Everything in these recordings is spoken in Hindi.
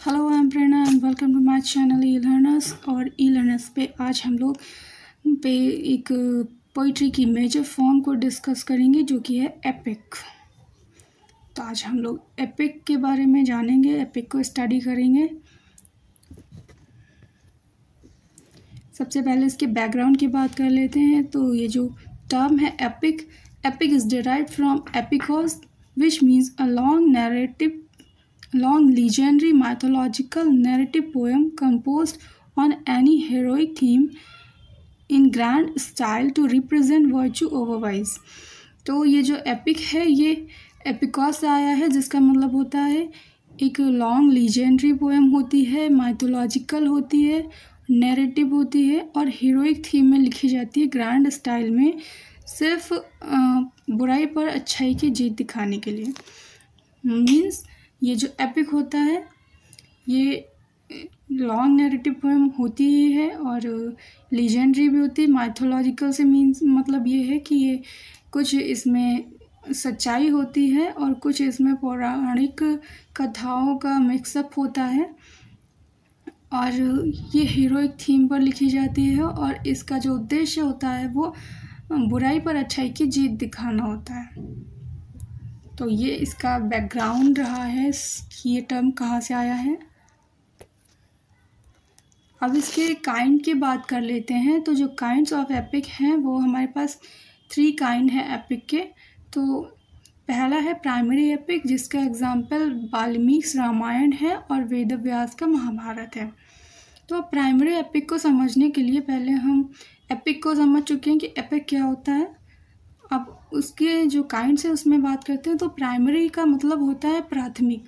Hello, I am Prerna and welcome to my channel e learners. और ई लर्नर्स पे आज हम लोग एक पोइट्री की मेजर फॉर्म को डिस्कस करेंगे जो कि है एपिक। तो आज हम लोग एपिक के बारे में जानेंगे, एपिक को स्टडी करेंगे। सबसे पहले इसके बैकग्राउंड की बात कर लेते हैं। तो ये जो टर्म है epic, epic is derived from epikos which means a long legendary mythological narrative poem composed on any heroic theme in grand style to represent virtue over vice। तो ये जो एपिक है ये एपिकॉस से आया है, जिसका मतलब होता है एक लॉन्ग लीजेंडरी पोएम होती है, माइथोलॉजिकल होती है, नैरेटिव होती है और हीरोइक थीम में लिखी जाती है ग्रैंड स्टाइल में, सिर्फ बुराई पर अच्छाई की जीत दिखाने के लिए। मीन्स ये जो एपिक होता है ये लॉन्ग नैरेटिव पोएम होती ही है और लीजेंडरी भी होती है। माइथोलॉजिकल से मीन्स मतलब ये है कि ये कुछ इसमें सच्चाई होती है और कुछ इसमें पौराणिक कथाओं का मिक्सअप होता है और ये हीरोइक थीम पर लिखी जाती है और इसका जो उद्देश्य होता है वो बुराई पर अच्छाई की जीत दिखाना होता है। तो ये इसका बैकग्राउंड रहा है कि ये टर्म कहाँ से आया है। अब इसके काइंड की बात कर लेते हैं। तो जो काइंड्स ऑफ एपिक हैं वो हमारे पास 3 काइंड है एपिक के। तो पहला है प्राइमरी एपिक, जिसका एग्जाम्पल वाल्मीकि रामायण है और वेद व्यास का महाभारत है। तो प्राइमरी एपिक को समझने के लिए पहले हम एपिक को समझ चुके हैं कि एपिक क्या होता है। अब उसके जो काइंड्स है उसमें बात करते हैं। तो प्राइमरी का मतलब होता है प्राथमिक।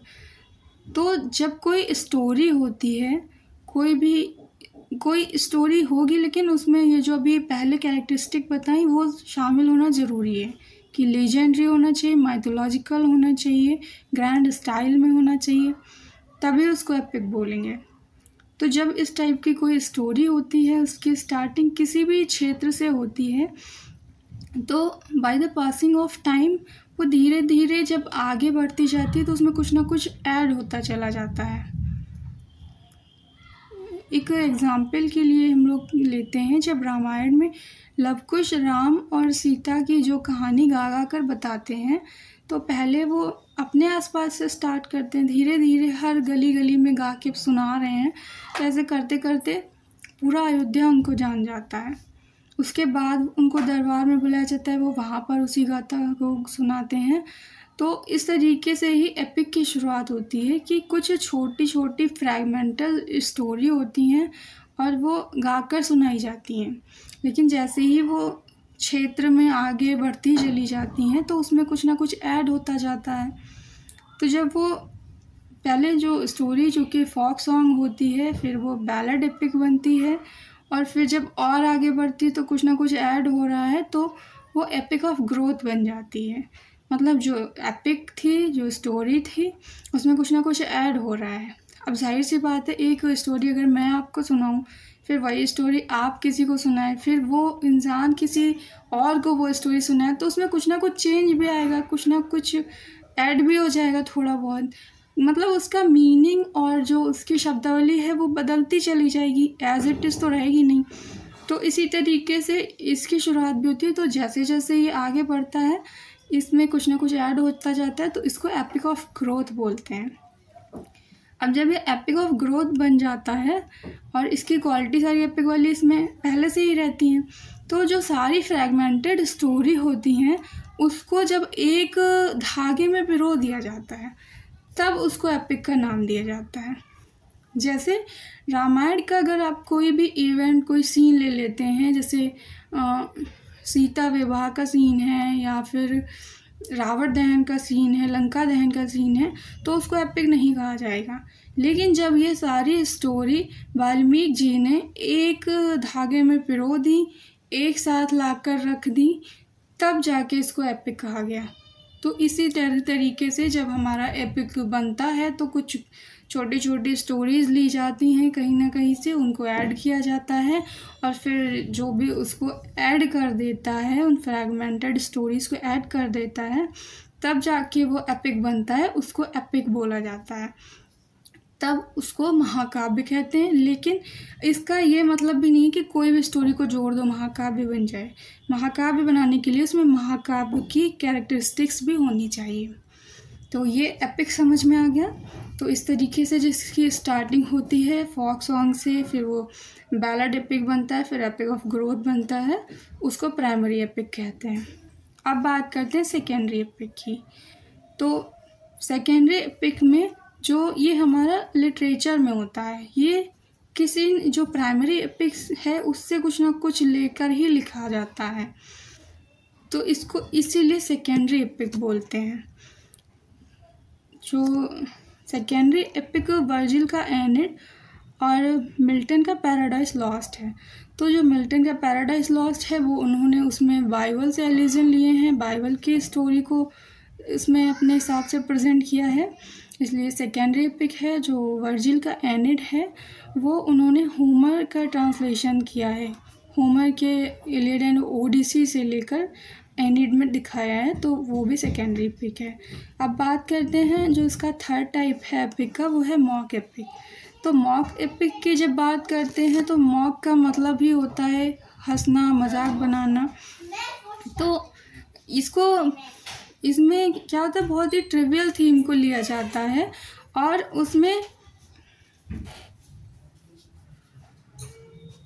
तो जब कोई स्टोरी होती है, कोई स्टोरी होगी, लेकिन उसमें ये जो अभी पहले कैरेक्टरिस्टिक बताई वो शामिल होना ज़रूरी है कि लेजेंडरी होना चाहिए, माइथोलॉजिकल होना चाहिए, ग्रैंड स्टाइल में होना चाहिए, तभी उसको एपिक बोलेंगे। तो जब इस टाइप की कोई स्टोरी होती है, उसकी स्टार्टिंग किसी भी क्षेत्र से होती है, तो by the passing of time वो धीरे धीरे जब आगे बढ़ती जाती है तो उसमें कुछ ना कुछ ऐड होता चला जाता है। एक एग्जाम्पल के लिए हम लोग लेते हैं, जब रामायण में लवकुश राम और सीता की जो कहानी गा कर बताते हैं, तो पहले वो अपने आसपास से स्टार्ट करते हैं, धीरे धीरे हर गली गली में गा के सुना रहे हैं। तो ऐसे करते करते पूरा अयोध्या उनको जान जाता है। उसके बाद उनको दरबार में बुलाया जाता है, वो वहाँ पर उसी गाथा को सुनाते हैं। तो इस तरीके से ही एपिक की शुरुआत होती है कि कुछ छोटी छोटी फ्रैगमेंटल स्टोरी होती हैं और वो गाकर सुनाई जाती हैं, लेकिन जैसे ही वो क्षेत्र में आगे बढ़ती चली जाती हैं तो उसमें कुछ ना कुछ ऐड होता जाता है। तो जब वो पहले जो स्टोरी जो कि फोक सॉन्ग होती है, फिर वो बैलेड एपिक बनती है और फिर जब और आगे बढ़ती है तो कुछ ना कुछ ऐड हो रहा है, तो वो एपिक ऑफ ग्रोथ बन जाती है। मतलब जो एपिक थी, जो स्टोरी थी, उसमें कुछ ना कुछ ऐड हो रहा है। अब जाहिर सी बात है, एक स्टोरी अगर मैं आपको सुनाऊं, फिर वही स्टोरी आप किसी को सुनाएं, फिर वो इंसान किसी और को वो स्टोरी सुनाए, तो उसमें कुछ ना कुछ चेंज भी आएगा, कुछ ना कुछ ऐड भी हो जाएगा थोड़ा बहुत। मतलब उसका मीनिंग और जो उसकी शब्दावली है वो बदलती चली जाएगी, एज इट इज़ तो रहेगी नहीं। तो इसी तरीके से इसकी शुरुआत भी होती है। तो जैसे जैसे ये आगे बढ़ता है, इसमें कुछ ना कुछ ऐड होता जाता है, तो इसको एपिक ऑफ ग्रोथ बोलते हैं। अब जब ये एपिक ऑफ ग्रोथ बन जाता है और इसकी क्वालिटी सारी एपिक वाली इसमें पहले से ही रहती हैं, तो जो सारी फ्रैगमेंटेड स्टोरी होती हैं उसको जब एक धागे में पिरो दिया जाता है, तब उसको एपिक का नाम दिया जाता है। जैसे रामायण का अगर आप कोई भी इवेंट, कोई सीन ले लेते हैं, जैसे सीता विवाह का सीन है या फिर रावण दहन का सीन है, लंका दहन का सीन है, तो उसको एपिक नहीं कहा जाएगा। लेकिन जब ये सारी स्टोरी वाल्मीकि जी ने एक धागे में पिरो दी, एक साथ लाकर रख दी, तब जाके इसको एपिक कहा गया। तो इसी तरीके से जब हमारा एपिक बनता है तो कुछ छोटी छोटी स्टोरीज़ ली जाती हैं कहीं ना कहीं से, उनको ऐड किया जाता है और फिर जो भी उसको ऐड कर देता है, उन फ्रैगमेंटेड स्टोरीज़ को ऐड कर देता है, तब जाके वो एपिक बनता है, उसको एपिक बोला जाता है। तब उसको महाकाव्य कहते हैं। लेकिन इसका ये मतलब भी नहीं कि कोई भी स्टोरी को जोड़ दो महाकाव्य बन जाए। महाकाव्य बनाने के लिए उसमें महाकाव्य की कैरेक्टरिस्टिक्स भी होनी चाहिए। तो ये एपिक समझ में आ गया। तो इस तरीके से जिसकी स्टार्टिंग होती है फोक सॉन्ग से, फिर वो बैलड एपिक बनता है, फिर एपिक ऑफ ग्रोथ बनता है, उसको प्राइमरी एपिक कहते हैं। अब बात करते हैं सेकेंडरी एपिक की। तो सेकेंडरी एपिक में जो ये हमारा लिटरेचर में होता है, ये किसी जो प्राइमरी एपिक है उससे कुछ ना कुछ लेकर ही लिखा जाता है, तो इसको इसीलिए सेकेंडरी एपिक बोलते हैं। जो सेकेंडरी एपिक वर्जिल का एनेड और मिल्टन का पैराडाइज लॉस्ट है। तो जो मिल्टन का पैराडाइज लॉस्ट है वो उन्होंने उसमें बाइबल से एलिजन लिए हैं, बाइबल की स्टोरी को इसमें अपने हिसाब से प्रेजेंट किया है, इसलिए सेकेंडरी एपिक है। जो वर्जिल का एनेड है वो उन्होंने होमर का ट्रांसलेशन किया है, होमर के इलियड एंड ओडिसी से लेकर एनिड में दिखाया है, तो वो भी सेकेंडरी एपिक है। अब बात करते हैं जो इसका थर्ड टाइप है एपिक का, वो है मॉक एपिक। तो मॉक एपिक की जब बात करते हैं तो मॉक का मतलब ही होता है हंसना, मजाक बनाना। तो इसमें क्या होता है, बहुत ही ट्रिवियल थीम को लिया जाता है और उसमें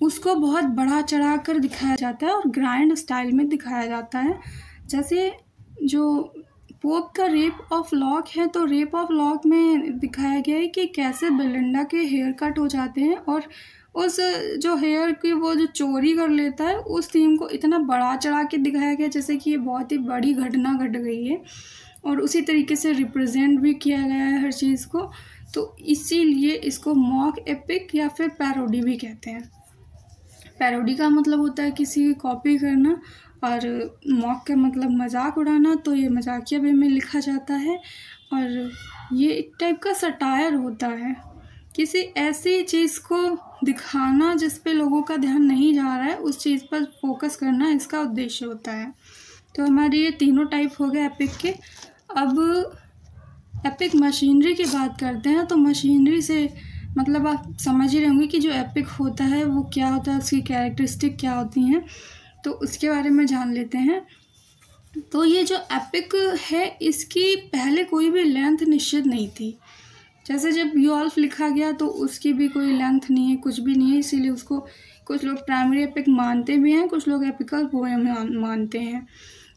उसको बहुत बढ़ा चढ़ा कर दिखाया जाता है और ग्रैंड स्टाइल में दिखाया जाता है। जैसे जो पोप का रेप ऑफ लॉक है, तो रेप ऑफ लॉक में दिखाया गया है कि कैसे बेलिंडा के हेयर कट हो जाते हैं और उस जो हेयर की वो जो चोरी कर लेता है, उस थीम को इतना बढ़ा चढ़ा के दिखाया गया जैसे कि ये बहुत ही बड़ी घटना घट गई है और उसी तरीके से रिप्रेजेंट भी किया गया है हर चीज़ को। तो इसीलिए इसको मॉक एपिक या फिर पैरोडी भी कहते हैं। पैरोडी का मतलब होता है किसी की कॉपी करना और मॉक का मतलब मजाक उड़ाना, तो ये मजाकिया वे में लिखा जाता है और ये एक टाइप का सटायर होता है, किसी ऐसी चीज़ को दिखाना जिस पे लोगों का ध्यान नहीं जा रहा है, उस चीज़ पर फोकस करना इसका उद्देश्य होता है। तो हमारे ये तीनों टाइप हो गए एपिक के। अब एपिक मशीनरी की बात करते हैं। तो मशीनरी से मतलब आप समझ ही रहे होंगे कि जो एपिक होता है वो क्या होता है, उसकी कैरेक्टरिस्टिक क्या होती हैं, तो उसके बारे में जान लेते हैं। तो ये जो एपिक है इसकी पहले कोई भी लेंथ निश्चित नहीं थी। जैसे जब बियोल्फ लिखा गया तो उसकी भी कोई लेंथ नहीं है, कुछ भी नहीं है, इसीलिए उसको कुछ लोग प्राइमरी एपिक मानते भी हैं, कुछ लोग एपिकल पोएम मानते हैं।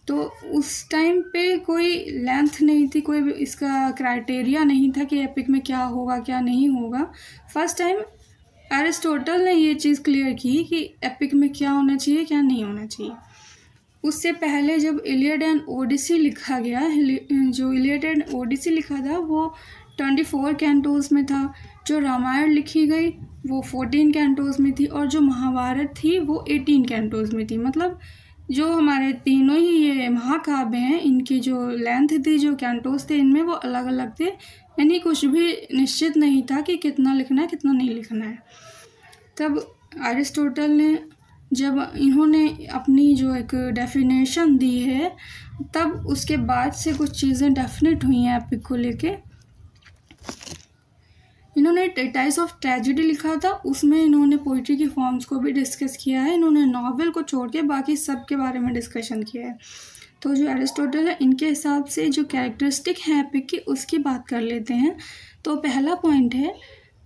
तो उस टाइम पे कोई लेंथ नहीं थी, कोई इसका क्राइटेरिया नहीं था कि एपिक में क्या होगा क्या नहीं होगा। फर्स्ट टाइम एरिस्टोटल ने ये चीज़ क्लियर की कि एपिक में क्या होना चाहिए क्या नहीं होना चाहिए। उससे पहले जब इलियड एंड ओडिसी लिखा गया, जो इलियड एंड ओडिसी लिखा था वो 24 कैंटोस में था, जो रामायण लिखी गई वो 14 कैंटोस में थी और जो महाभारत थी वो 18 कैंटोस में थी। मतलब जो हमारे तीनों ही ये महाकाव्य हैं, इनकी जो लेंथ थी, जो कैंटोस थे, इनमें वो अलग अलग थे, यानी कुछ भी निश्चित नहीं था कि कितना लिखना है कितना नहीं लिखना है। तब एरिस्टोटल ने जब इन्होंने अपनी जो एक डेफिनेशन दी है, तब उसके बाद से कुछ चीज़ें डेफिनेट हुई हैं एपिक को लेके। इन्होंने ट्रेटाइज ऑफ ट्रेजेडी लिखा था, उसमें इन्होंने पोइट्री की फॉर्म्स को भी डिस्कस किया है। इन्होंने नॉवेल को छोड़ के बाकी सब के बारे में डिस्कशन किया है। तो जो एरिस्टोटल है, इनके हिसाब से जो कैरेक्टरिस्टिक है एपिक की उसकी बात कर लेते हैं। तो पहला पॉइंट है,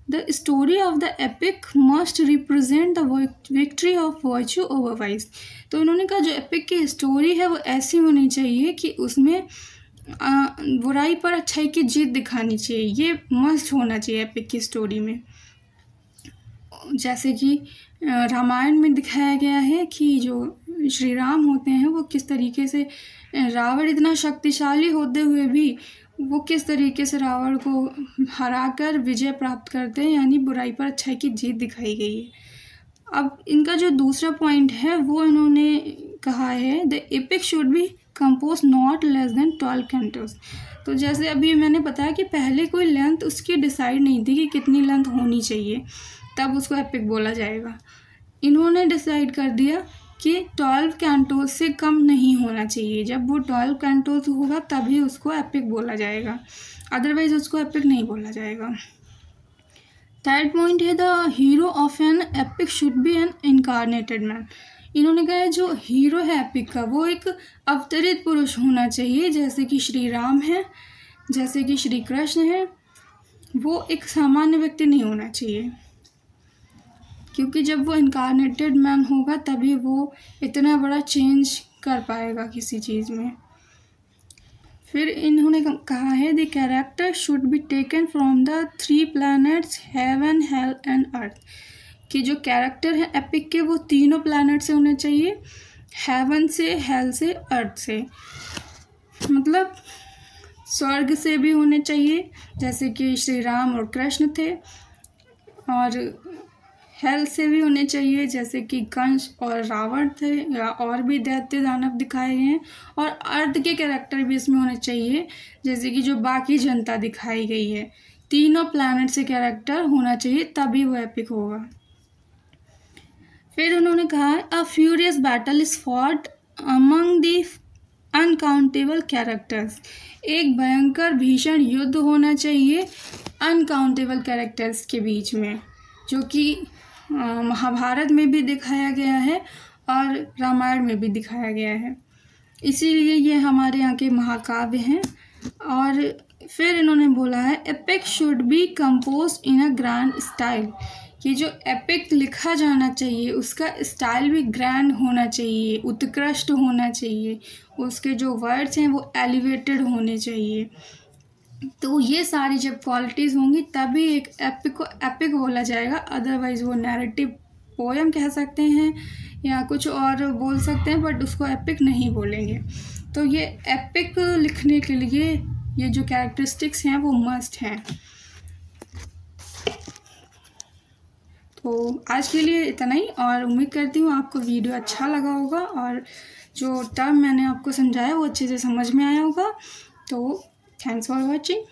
the story of the epic must represent the victory of virtue over wise. तो इन्होंने कहा जो एपिक की स्टोरी है वो ऐसी होनी चाहिए कि उसमें बुराई पर अच्छाई की जीत दिखानी चाहिए, ये मस्ट होना चाहिए एपिक की स्टोरी में। जैसे कि रामायण में दिखाया गया है कि जो श्री राम होते हैं वो किस तरीके से, रावण इतना शक्तिशाली होते हुए भी वो किस तरीके से रावण को हराकर विजय प्राप्त करते हैं, यानी बुराई पर अच्छाई की जीत दिखाई गई है। अब इनका जो दूसरा पॉइंट है वो इन्होंने कहा है, the epic should B compose not less than 12 Cantos. तो जैसे अभी मैंने बताया कि पहले कोई लेंथ उसकी डिसाइड नहीं थी कि कितनी लेंथ होनी चाहिए तब उसको एपिक बोला जाएगा। इन्होंने डिसाइड कर दिया कि 12 कैंटोस से कम नहीं होना चाहिए, जब वो 12 कैंटोस होगा तभी उसको एपिक बोला जाएगा, अदरवाइज उसको एपिक नहीं बोला जाएगा। थर्ड पॉइंट है the hero of an epic should be an incarnated man. इन्होंने कहा है जो हीरो है एपिक का वो एक अवतरित पुरुष होना चाहिए, जैसे कि श्री राम है, जैसे कि श्री कृष्ण है। वो एक सामान्य व्यक्ति नहीं होना चाहिए, क्योंकि जब वो इनकारनेटेड मैन होगा तभी वो इतना बड़ा चेंज कर पाएगा किसी चीज़ में। फिर इन्होंने कहा है the character should be taken from the 3 planets heaven, hell and earth. कि जो कैरेक्टर है एपिक के वो तीनों प्लैनेट से होने चाहिए, हेवन से, हेल से, अर्थ से। मतलब स्वर्ग से भी होने चाहिए जैसे कि श्री राम और कृष्ण थे, और हेल से भी होने चाहिए जैसे कि कंस और रावण थे, या और भी दैत्य दानव दिखाए गए हैं। और अर्थ के कैरेक्टर भी इसमें होने चाहिए जैसे कि जो बाकी जनता दिखाई गई है। तीनों प्लैनेट से कैरेक्टर होना चाहिए तभी वो एपिक होगा। फिर उन्होंने कहा a furious battle is fought among the uncountable characters. एक भयंकर भीषण युद्ध होना चाहिए अनकाउंटेबल कैरेक्टर्स के बीच में, जो कि महाभारत में भी दिखाया गया है और रामायण में भी दिखाया गया है, इसीलिए ये हमारे यहाँ के महाकाव्य हैं। और फिर इन्होंने बोला है epic should B compose in a grand style. कि जो एपिक लिखा जाना चाहिए उसका स्टाइल भी ग्रैंड होना चाहिए, उत्कृष्ट होना चाहिए, उसके जो वर्ड्स हैं वो एलिवेटेड होने चाहिए। तो ये सारी जब क्वालिटीज़ होंगी तभी एक एपिक को एपिक बोला जाएगा, अदरवाइज़ वो नैरेटिव पोएम कह सकते हैं या कुछ और बोल सकते हैं, बट उसको एपिक नहीं बोलेंगे। तो ये एपिक लिखने के लिए ये जो कैरेक्टरिस्टिक्स हैं वो मस्ट हैं। तो आज के लिए इतना ही, और उम्मीद करती हूँ आपको वीडियो अच्छा लगा होगा और जो टर्म मैंने आपको समझाया वो अच्छे से समझ में आया होगा। तो थैंक्स फॉर वॉचिंग।